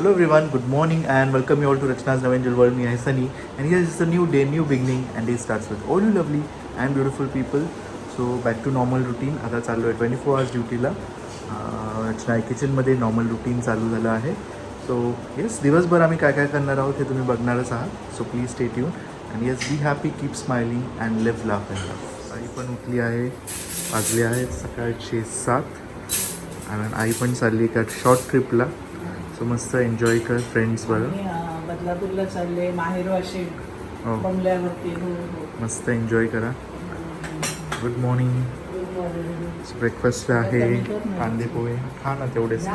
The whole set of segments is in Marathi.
Hello everyone, good morning and welcome you all to Rachna's Navangel World. Me, I Sunny, and here is a new day, new beginning, and day starts with all you lovely and beautiful people. So back to normal routine. आता चाललो आहे 24 hours ड्युटीला. रचना किचनमध्ये नॉर्मल रुटीन चालू झालं आहे. सो येस, दिवसभर आम्ही काय काय करणार आहोत हे तुम्ही बघणारच आहात. So please stay tune and yes, be happy, keep smiling and live laugh and love. आई पण उठली आहे, वाजले आहेत सकाळचे 7 आणि आई पण चालली का शॉर्ट ट्रिपला. सो मस्त एन्जॉय कर फ्रेंड्स बरोबर. बदलापूरला चालले, माहेर वाशिम हो, बंगल्यावरती. मस्त एन्जॉय करा. Good morning. ब्रेकफास्टला आहे कांदे पोहे. खा ना तेवढेच.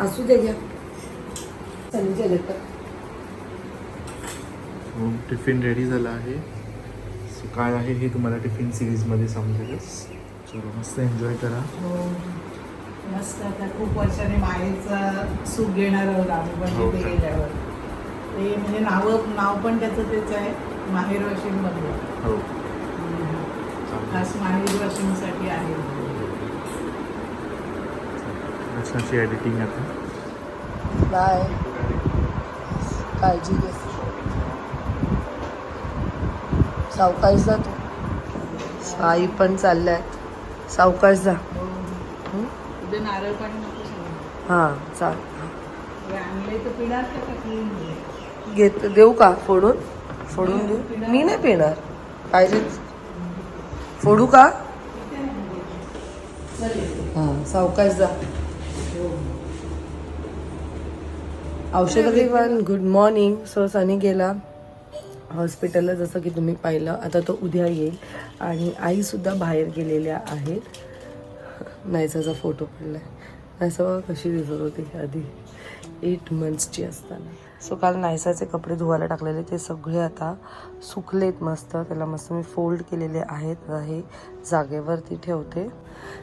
असू दे घ्या. टिफिन रेडी झाला आहे. सो काय आहे हे तुम्हाला टिफिन सिरीजमध्ये समजेलच. चलो मस्त एन्जॉय करा. मस्त. आता खूप वर्षाने माहेरचा सुख घेणार आहोत आम्ही पण हो तिथे का? गेल्यावर. ते म्हणजे नाव पण त्याचं तेच आहे, माहेर वाशिम बंगला. हो, खास माहेर वाशिमसाठी आहे. रचनाची एडिटिंग आता. बाय, काळजी घे. सावकाश जा तू. आई पण चालल्या, सावकाश जा. उद्या नारळ पाणी नको. हां चाल. आणले तर पिणार का? घेत देऊ का? फोडून देऊ? मी नाही पिणार. पाहिजे फोडू का? हां, सावकाश जा. औषध घेऊन. Good morning. सो सनी गेला हॉस्पिटलला, जसं की तुम्ही पाहिलं. आता तो उद्या येईल. आणि आईसुद्धा बाहेर गेलेल्या आहेत. नायसाचा फोटो पडला आहे. नायसा कशी दिसत होती आधी 8 monthsची असताना. सो काल नायसाचे कपडे धुवायला टाकलेले, ते सगळे आता सुकलेत मस्त. त्याला मस्त मी फोल्ड केलेले आहेत. हे जागेवरती ठेवते.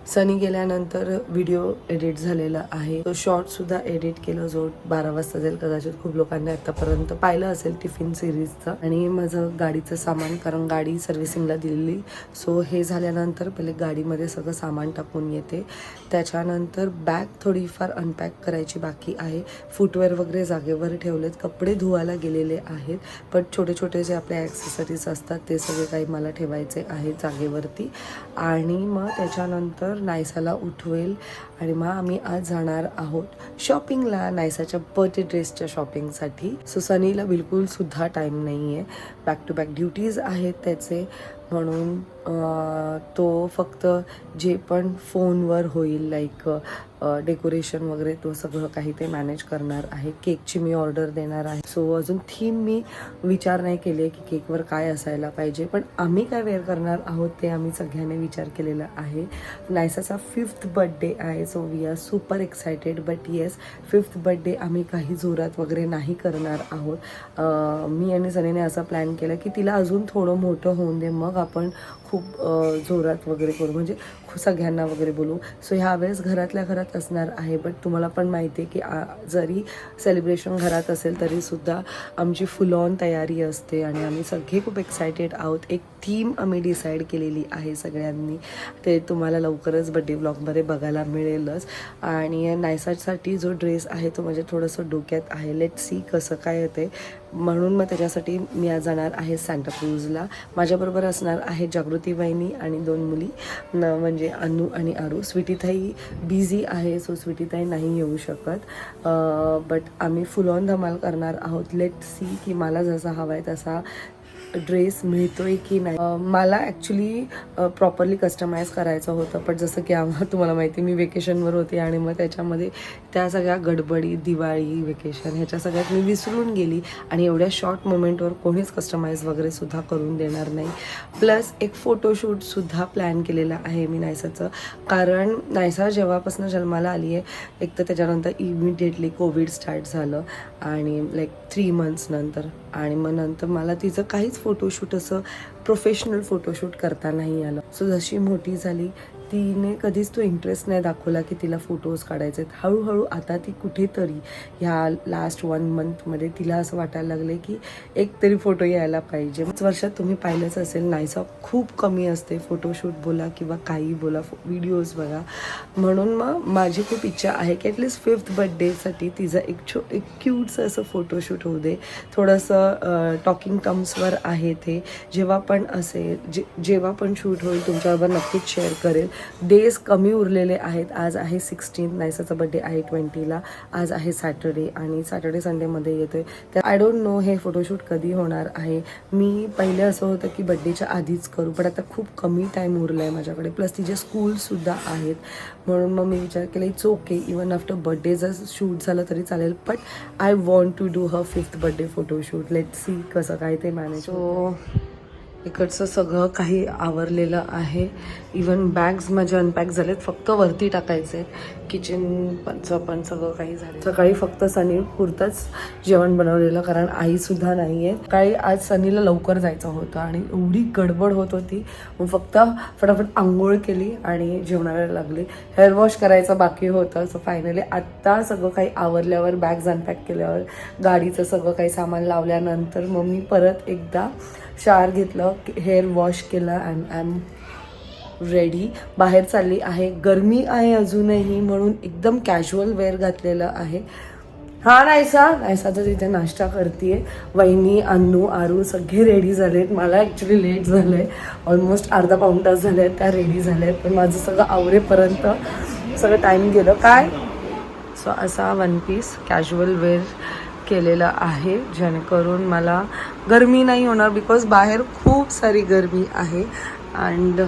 सनी गेल्यानंतर व्हिडिओ एडिट झालेला आहे. तो शॉर्टसुद्धा एडिट केलं, जो 12 वाजता जाईल. कदाचित खूप लोकांनी आतापर्यंत पाहिलं असेल टिफिन सिरीजचं. आणि माझं गाडीचं सामान, कारण गाडी सर्व्हिसिंगला दिलेली. सो हे झाल्यानंतर पहिले गाडीमध्ये सगळं सामान टाकून येते. त्याच्यानंतर बॅग थोडीफार अनपॅक करायची बाकी आहे. फुटवेअर वगैरे जागेवर ठेवलेत. कपडे धुवायला गेलेले आहेत, पण छोटे छोटे जे आपले ॲक्सेसरीज असतात ते सगळे काही मला ठेवायचे आहेत जागेवरती. आणि मग त्याच्यानंतर नायसाला उठवेल आणि मग आम्ही आज जाणार आहोत शॉपिंगला, नायसाच्या बर्थडे ड्रेसच्या शॉपिंगसाठी. सो सनीला बिलकुल सुद्धा टाईम नाही आहे. बॅक टू बॅक ड्युटीज आहेत त्याचे, म्हणून तो फक्त जे पण फोनवर होईल, लाईक डेकोरेशन वगैरे, तो सगळं काही ते मॅनेज करणार आहे. केकची मी ऑर्डर देणार आहे. सो अजून थीम मी विचार नाही केले की केकवर काय असायला पाहिजे, पण आम्ही काय वेअर करणार आहोत ते आम्ही सगळ्यांनी विचार केलेला आहे. नायसाचा 5th बर्थडे आहे. So we are super excited. But yes, 5th birthday आम्ही काही जोरात वगैरे नाही करणार आहोत. मी आणि सनीने असा प्लॅन केला की तिला अजून थोडं मोठं होऊन दे, मग आपण खूप जोरात वगैरे करू, म्हणजे सगळ्यांना वगैरे बोलू. सो ह्या वेळेस घरातल्या घरात असणार आहे. बट तुम्हाला पण माहिती आहे की जरी सेलिब्रेशन घरात असेल तरीसुद्धा आमची फुल ऑन तयारी असते आणि आम्ही सगळे खूप एक्सायटेड आहोत. एक थीम आम्ही डिसाईड केलेली आहे सगळ्यांनी. ते तुम्हाला लवकरच बड्डे ब्लॉगमध्ये बघायला मिळेलच. आणि नायसासाठी जो ड्रेस आहे तो म्हणजे थोडंसं डोक्यात आहे. लेट सी कसं काय येते. म्हणून मग त्याच्यासाठी मी आज जाणार आहे सांताक्रूजला. माझ्याबरोबर असणार आहे जागृती वहिनी आणि 2 मुली, म्हणजे अनु आणि आरू. स्वीटीताई बिझी आहे, सो स्वीटीताई नाही येऊ शकत. बट आम्ही फुल ऑन धमाल करणार आहोत. लेट सी की मला जसा हवा आहे तसा ड्रेस मिळतोय की नाही. मला ॲक्च्युली प्रॉपरली कस्टमाइज करायचं होतं, पण जसं की तुम्हाला माहिती मी वेकेशनवर होते आणि मग त्याच्यामध्ये त्या सगळ्या गडबडी, दिवाळी, वेकेशन ह्याच्या सगळ्यात मी विसरून गेली आणि एवढ्या शॉर्ट मोमेंटवर कोणीच कस्टमाइज वगैरे सुद्धा करून देणार नाही. प्लस एक फोटोशूटसुद्धा प्लॅन केलेला आहे मी नायसाचं, कारण नायसा जेव्हापासून जन्माला आली आहे, एक तर त्याच्यानंतर इमिडिएटली कोविड स्टार्ट झालं आणि लाईक 3 months नंतर, आणि मग नंतर मला तिचं काहीच फोटोशूट असं प्रोफेशनल फोटोशूट करता नाही आलं. सो जशी मोठी झाली तिने कधीच तो इंटरेस्ट नाही दाखवला की तिला फोटोज काढायचे आहेत. हळूहळू आता ती कुठेतरी ह्या लास्ट 1 मंथमध्ये तिला असं वाटायला लागले की एक तरी फोटो यायला पाहिजे. 5 वर्षात तुम्ही पाहिलंच असेल नायसा खूप कमी असते, फोटोशूट बोला किंवा काही बोला, व्हिडिओज बघा. म्हणून मग माझी खूप इच्छा आहे की ॲटलिस्ट 5th बर्थडेसाठी तिचा एक क्यूटचं असं फोटोशूट होऊ दे. थोडंसं टॉकिंग टर्म्सवर आहे ते. जेव्हा पण असेल जेव्हा पण शूट होईल तुमच्याबरोबर नक्कीच शेअर करेल. डेज कमी उरलेले आहेत. आज आहे 16, नायसाचा बड्डे आहे 20ला. आज आहे सॅटर्डे आणि सॅटर्डे संडेमध्ये येतोय. तर आय डोंट नो हे फोटोशूट कधी होणार आहे. मी पहिले असं होतं की बड्डेच्या आधीच करू, पण आता खूप कमी टाईम उरला आहे माझ्याकडे. प्लस तिचे स्कूलसुद्धा आहेत. म्हणून मग मी विचार केला it's okay, even after birthday जर शूट झालं तरी चालेल, but I want to do her 5th birthday photoshoot. Let see कसं काय ते मॅनेज. इकडचं सगळं काही आवरलेलं आहे. इवन बॅग्स माझ्या अनपॅक झालेत, फक्त वरती टाकायचे. किचनचं पण सगळं काही झालं. सकाळी फक्त सनी पुरतंच जेवण बनवलेलं, कारण आईसुद्धा नाही आहे. सकाळी आज सनीला लवकर जायचं होतं आणि एवढी गडबड होत होती, मग फक्त फटाफट आंघोळ केली आणि जेवणाला लागली. हेअर वॉश करायचं बाकी होतं. सो फायनली आत्ता सगळं काही आवरल्यावर, बॅग्स अनपॅक केल्यावर, गाडीचं सगळं काही सामान लावल्यानंतर मग मी परत एकदा शावर घेतलं, हेअर वॉश केलं अँड आय एम रेडी. बाहेर चालली आहे. गरमी आहे अजूनही, म्हणून एकदम कॅज्युअल वेअर घातलेलं आहे. हा नायसाचं तिथे नाश्ता करते. वहिनी, अन्नू, आरू सगळे रेडी झालेत. मला ॲक्च्युली लेट झालं आहे, ऑलमोस्ट अर्धा पाऊण तास झाले आहेत त्या रेडी झाल्या आहेत, पण माझं सगळं आवरेपर्यंत सगळं टाईम गेलं काय. सो असा 1 पीस कॅज्युअल वेअर केलेला आहे, जेणेकरून मला गरमी नाही होणार, बिकॉज बाहेर खूप सारी गरमी आहे. अँड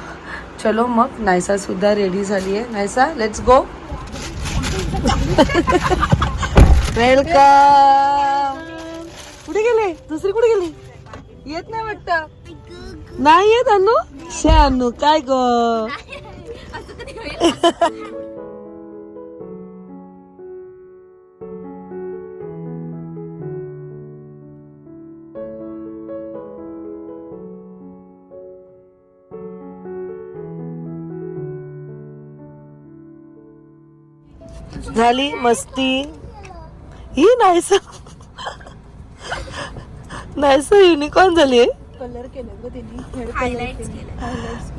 चलो मग नायसासुद्धा रेडी झाली आहे. Naysa let's go. वेलकम. कुठे गेले दुसरी, कुठे गेली? येत नाही वाटतं. नाही येत अनु. अनु काय ग. झाली मस्ती. ही नायसा युनिकॉर्न झाली. कलर केले.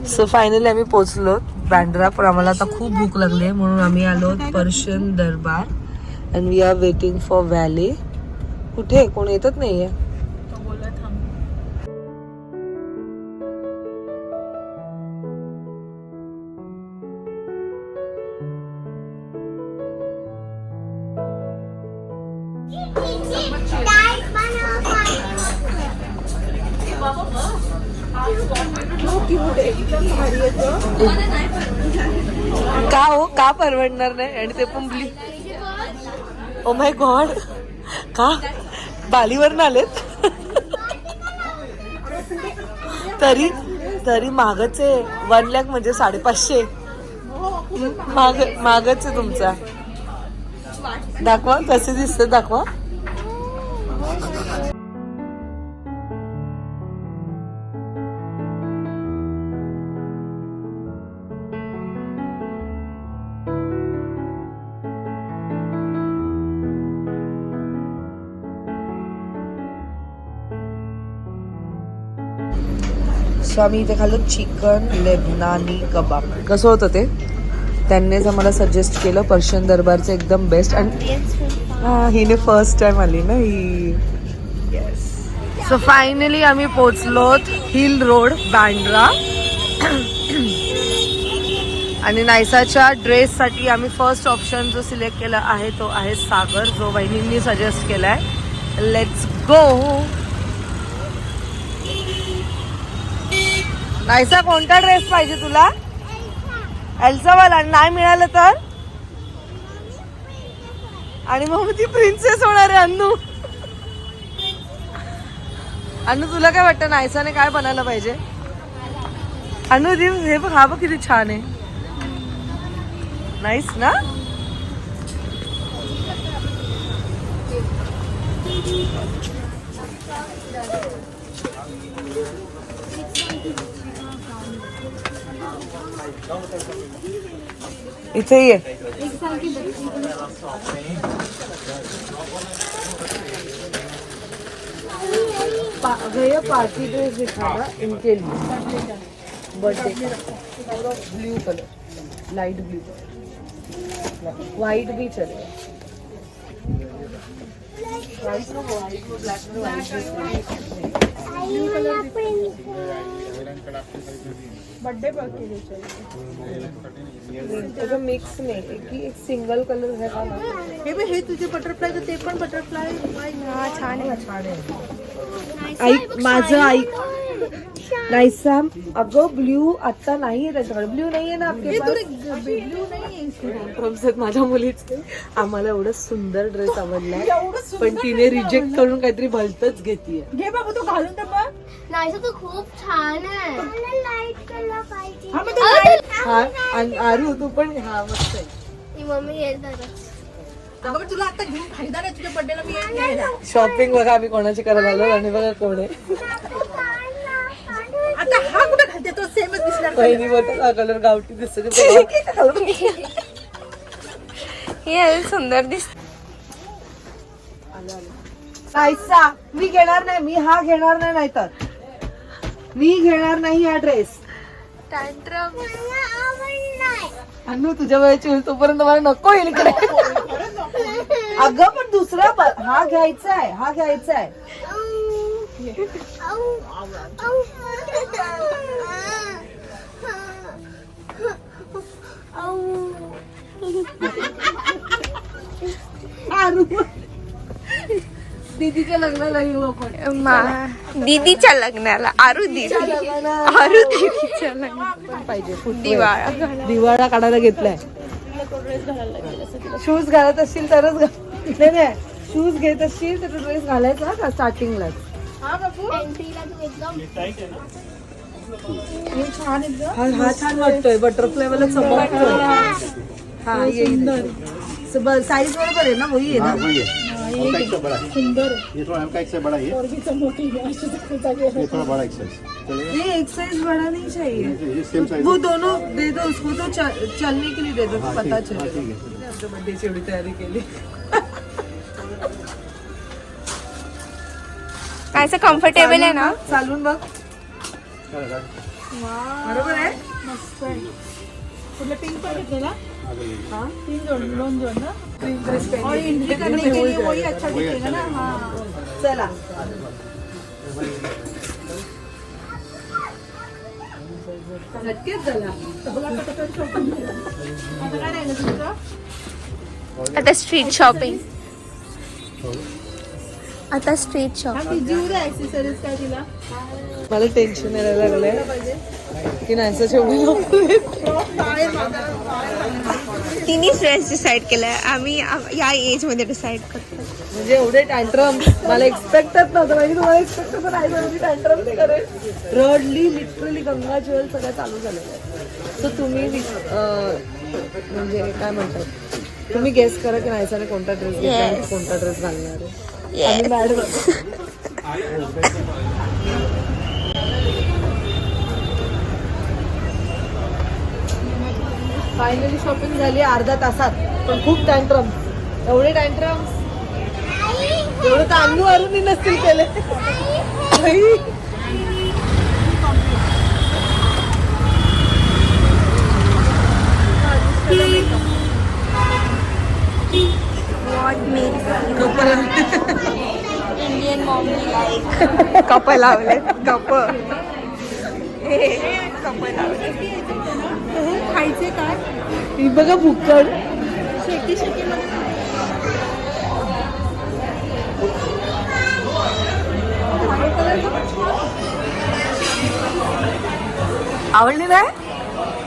सो फायनली आम्ही पोहोचलो बँड्रा, पण आम्हाला आता खूप भूक लागली म्हणून आम्ही आलो Persian Darbar and we are waiting for Valley. कुठे कोण येतच नाहीये. का हो, का परवडणार नाही? आणि ते पण ओ माय गॉड, का बालीवरून आलेत? तरी महागच आहे. 1 लाख म्हणजे 550. महागच आहे तुमचा. दाखवा कसे दिसत, दाखवा. सो आम्ही इथे खाल्लं चिकन लेबनानी कबाब. कसं होतं ते त्यांनीच आम्हाला सजेस्ट केलं. पर्शियन दरबारचं एकदम बेस्ट. आणि हिने फर्स्ट टाइम आली ना ही. येस. सो फायनली आम्ही पोचलोत हिल रोड बँड्रा. आणि नायसाच्या ड्रेससाठी आम्ही फर्स्ट ऑप्शन जो सिलेक्ट केला आहे तो आहे सागर, जो वहिनींनी सजेस्ट केला आहे. Let's go. नायसा कोणता ड्रेस पाहिजे तुला? एल्सावाला. नाही मिळालं तर? आणि मग ती प्रिन्सेस होणार आहे. अन्नू तुला काय वाटतं नायसाने काय बनायला पाहिजे? अन्नू हे बघ, हा बघ किती छान आहे. नाईस ना? इथे ये. भैया पार्टी ड्रेस दिखाना इनके लिए birthday blue colour light blue white भी चलेगा. वाइट में ब्लैक में वाइट बर्थडे त्याचं मिक्स नाही एक सिंगल कलर है का ना. हे तुझे बटरफ्लाय ते पण बटरफ्लाय. हा छान आहे. छान आहे. ऐक माझं ऐक नाहीसा. अगं ब्ल्यू आता नाहीये त्याच्याकडे. ब्ल्यू नाहीये ना आपके पास. ब्लू नाही माझ्या मुलीचे आम्हाला एवढं सुंदर ड्रेस आवडला पण तिने रिजेक्ट करून काहीतरी भलतच घेतीये. घे बाबू तो घालून तर बघ. नाही तो खूप छान आहे. मला लाईट कलर पाहिजे. हा मग ते हा आणि आरू तू पण. हा मस्त आहे. ती मम्मी येतात. अगं पण तुला आता घेऊन फायदा नाही. तुझ्या बर्थडेला मी येत नाही. शॉपिंग बघा आम्ही कोणाची करायला आलो आणि बघा कोण आहे. आता हा कुठे घालते तो सेमच दिसणार. पहिली बोलतात हा कलर गावठी दिसतो. हे सुंदर दिसत. नाहीसा मी घेणार नाही. मी हा घेणार नाही. नाहीतर मी घेणार नाही हा ड्रेस. टँट्रम अनु तुझ्या वेळेची होईल तोपर्यंत मला नको येईल इकडे. अगं पण दुसरा हा घ्यायचा आहे. हा घ्यायचा आहे. दीदीच्या लग्नाला येऊ आपण. दीदीच्या लग्नाला. आरू दीदीच्या लग्नाला पाहिजे. दिवाळा. दिवाळा काढायला घेतलाय. शूज घालत असशील तरच नाही शूज घेत असशील तर ड्रेस घालायचा का स्टार्टिंगलाच. एंट्रीला तू एकदम छान एकदम. हा छान वाटतोय. बटरफ्लाय वाला चमकतोय. हा येईल. साईज बरोबर आहे ना. वही आहे ना. वही है. हल्का एक से बड़ा है. सुंदर ये थोड़ा हल्का एक से बड़ा है. ये थोड़ा बड़ा एक साइज चलेगा. ये एक साइज बड़ा नहीं चाहिए. ये सेम साइज. वो दोनों दे दो उसको तो चलने के लिए दे दो. पता चले. ठीक है. आमच्या बर्थडेची एवढी तयारी केली. असं कम्फर्टेबल आहे ना. चालून बघ. बरोबर आहे. मस्त आहे. तुला पिंक पण घेतलेला. तीन दोन जोड ना. और एंट्री करने के लिए वही अच्छा दिखेगा ना. हाँ चला नक्कीच चला. आता काय राहिलं तुझं. आता स्ट्रीट शॉपिंग. आता स्ट्रीट शॉपिंग. तिची उद्या ऍक्सेसरीज काय तिला. मला टेन्शन यायला लागलंय की नाही एवढे तिने ड्रेस डिसाईड केलाय. आम्ही या एज मध्ये डिसाईड करतो. म्हणजे एवढे टँट्रम मला एक्सपेक्टच नव्हतं. म्हणजे तुम्हाला एक्सपेक्ट असं नाही झालं की टँट्रम करेल. रडली लिटरली. गंगा ज्वेल सगळं चालू झालेलं आहे. सो तुम्ही म्हणजे काय म्हणतात तुम्ही गेस करा की नाही कोणता ड्रेस घेतला कोणता ड्रेस घालणार आहे. आणि मॅडम फायनली शॉपिंग झाली अर्धा तासात. पण खूप टँट्रम. एवढे टँट्रम एवढं तर अन्नू अरुणी नसतील केले. इंडियन मॉम लाईक कप लावले. कप लावले. खायचे काय. ही बघा भुक्कड. शेकी शेकी आवडली नाही.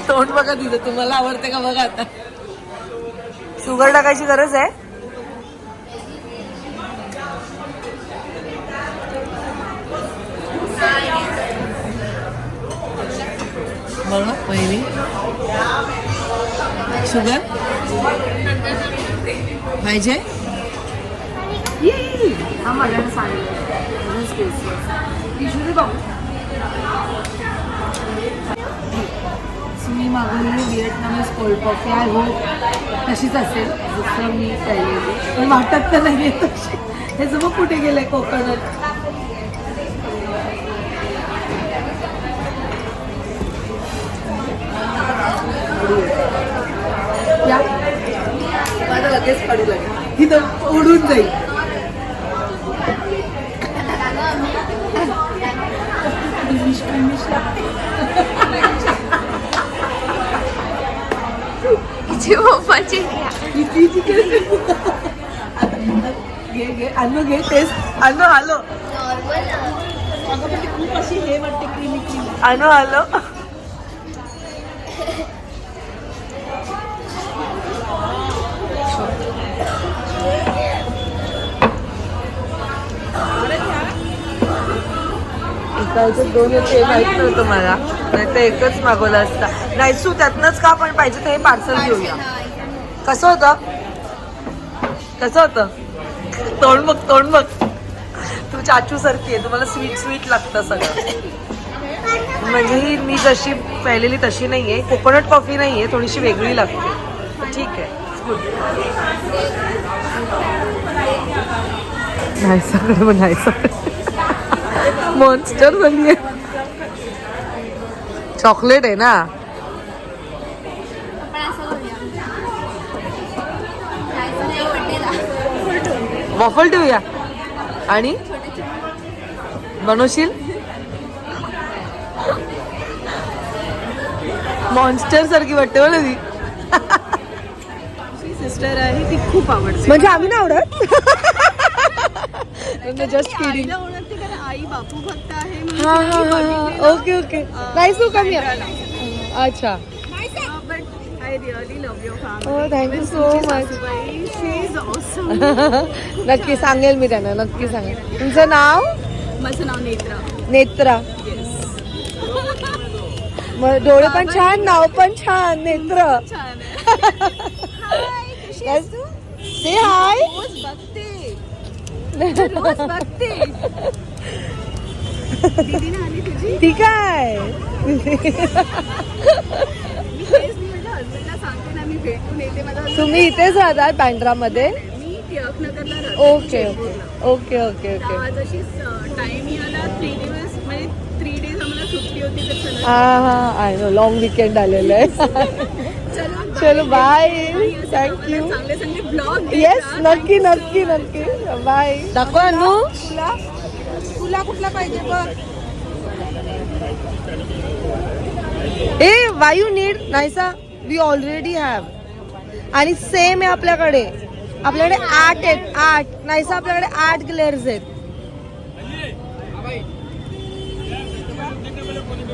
तोंड बघा तिथं. तुम्हाला आवडते का बघा. आता शुगर टाकायची गरज आहे. बघा पहिली शुगर पाहिजे. हा माझ्याकडे सांगितलं. मी मागवलेली व्हिएटनामीज कोल्ड कॉफी आय होप तशीच असेल जसं मी प्यायलेली, पण वाटत तर नाही आहे तशी. हे जर मग कुठे गेलंय कोकोनट. या माझं लगेच पडू लागेल, इथं उडून जाईल. घे अनु घे टेस्ट. अनु आलो, खूप अशी हे वाटते क्रीमी क्रीमी. अनु आलो. इकडचं दोन होते माहित नव्हतं मला, नाही तर एकच मागवला असता. नाही सू त्यातनंच का पण पाहिजे तर हे पार्सल घेऊया. कसं होतं, कसं होतं? तोंड बघ, तोंड बघ. तू चाचू सारखी आहे, तुम्हाला स्वीट स्वीट लागतं सगळं. म्हणजे ही मी जशी प्यायलेली तशी नाहीये, कोकोनट कॉफी नाहीये, थोडीशी वेगळी लागते. ठीक आहे, गुड. नाही सगळं पण नाही सगळं मॉन्स्टर झाली आहे. चॉकलेट आहे ना. वॉफल ठेवूया आणि बनवशील. मॉन्स्टर सारखी वाटते मला ती. सिस्टर आहे ती खूप आवडते. म्हणजे आम्ही ना आवडत. Just kidding. आईला ओळखते कारण आई बापू भक्त आहे म्हणून हा तिला हा मी हा बघितलेलं. हा. Okay okay. Nice to come here. अच्छा. But I really love your family. Oh, thank you so much. She is awesome. नक्की सांगेल मी त्यांना, नक्की सांगेल. तुमचं नाव? माझं नाव नेत्रा. नेत्रा. मग डोळे पण छान, नाव पण छान, नेत्र. छान आहे. से हाय. रोज बघते. रोज बघते. दीदीने आली तुझी. ठीक आहे. मी तेच मी माझ्या हसबंडला सांगते ना मी भेटून येते. माझा husband तुम्ही इथेच राहतात बँड्रामध्ये? मी टिळकनगरला राहते. Okay okay okay okay okay. आज अशी टाइम मिळाला 3 दिवस म्हणजे 3 डेज आम्हाला सुट्टी होती तर चला हा हा आय नो लॉंग वीकेंड आलेलं आहे. चलो बाय. थँक्यू. चांगले चांगले ब्लॉग. येस नक्की नक्की नक्की. बाय. दाखव अनु. तुला कुठला पाहिजे बघ. ए वाय यू नीड. नाहीसा वी ऑलरेडी हॅव. आणि सेम आहे आपल्याकडे. आपल्याकडे 8 आहेत, 8. नाहीसा आपल्याकडे 8 ग्लेअर्स आहेत.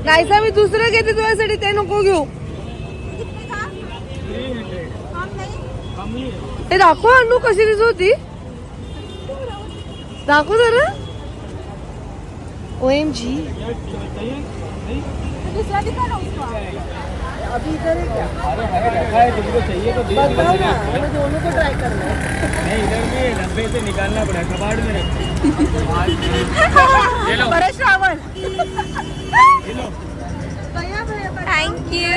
नाहीसा मी दुसरं घेते तुझ्यासाठी, ते नको घेऊ. ते दाखव अनु कशी दिसत होती. दाखव जरा. OMG. दूसरा दिखा ना उसको. अभी इधर है क्या? रखा है, तुमको चाहिए तो देखो। बताओ ना, हमें दोनों को ट्राई करना है. नहीं, इधर में डब्बे से निकालना पड़ेगा, कबाड़ में रखते. बरं श्रावण. थँक्यू.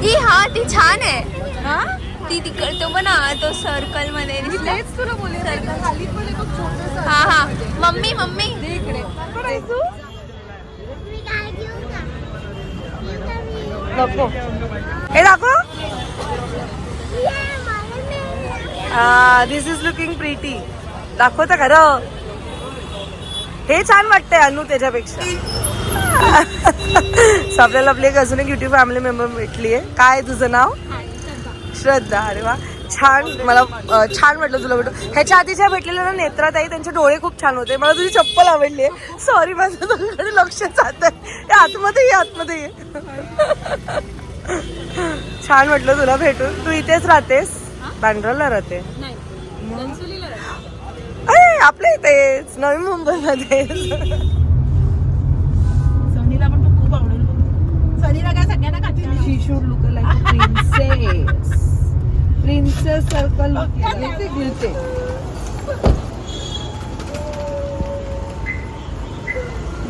ती हा ती छान आहे. ती तिकड तो पण तो सर्कल मध्ये तेच तुला बोलले. खाली पण आहे बघ छोटंसं. हा हा. मम्मी मम्मी इकडे. नको. हे दाखव. दिस इज लुकिंग प्रिटी. दाखवता खरं. हे छान वाटतंय अनु त्याच्यापेक्षा. आपल्याला आपली एक अजून एक युट्यूब फॅमिली मेंबर भेटली आहे. काय तुझं नाव? श्रद्धा. अरे वा छान. मला छान वाटलं तुला भेटून. ह्याच्या आधीच्या भेटलेल्या ना नेत्राताई, त्यांचे डोळे खूप छान होते. मला तुझी चप्पल आवडली आहे. सॉरी माझं तुझ्याकडे लक्ष जात आहे. आतमध्ये ये, आतमध्ये ये. छान वाटलं तुला भेटून. तू इथेच राहतेस? बँड्राला राहते? अरे आपल्या इथेच नवी मुंबईमध्ये. सनीला पण खूप आवडेल. सनीला काय सगळ्यांना खातील. She should look like a princess. Princess circle घेते घेते.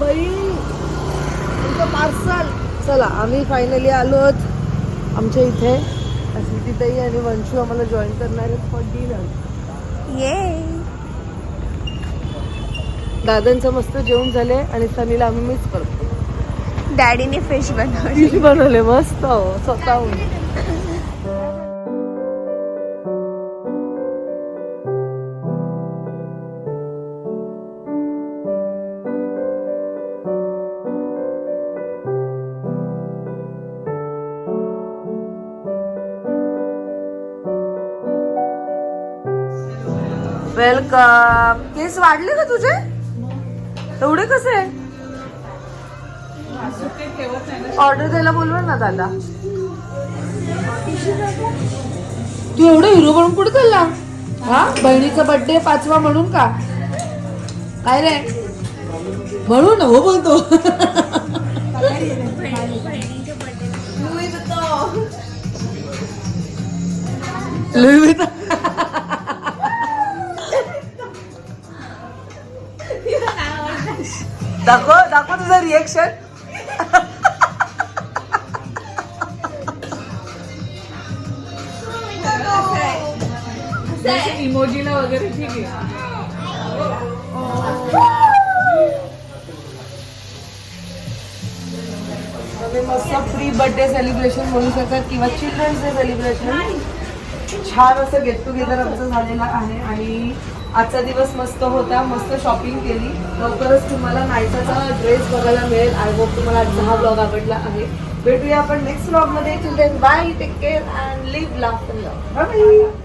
बाई पार्सल. चला आम्ही फायनली आलोत आमच्या इथे. स्वीटीताई आणि वंशू आम्हाला जॉईन करणार आहेत फॉर डिनर. ये दादांचं मस्त जेवण झाले आणि सनीला आम्ही मिस करतो. डॅडीने फिश बनवली. फिश बनवले मस्त स्वतःहून. वेलकम. केस वाढले का तुझे एवढे कसे? ऑर्डर द्यायला बोलवा ना दादा. तू एवढं हिरो बनून कुठे चालला? हा बहिणीचा बर्थडे 5वा म्हणून का? काय रे म्हणून हो बोलतो. लुई विता. दाखव दाखव तुझं रिएक्शन. इमोजीला वगैरे ठीक आहे. मस्त प्री बर्थडे सेलिब्रेशन म्हणू शकतात किंवा चिल्ड्रन्स डे सेलिब्रेशन. छान असं गेट टुगेदर आमचं झालेलं आहे आणि आजचा दिवस मस्त होता. मस्त शॉपिंग केली. लवकरच तुम्हाला नायसाचा ड्रेस बघायला मिळेल. आय होप तुम्हाला आजचा हा ब्लॉग आवडला आहे. भेटूया आपण नेक्स्ट ब्लॉग मध्ये. Bye. Take care and live laugh and love. Bye.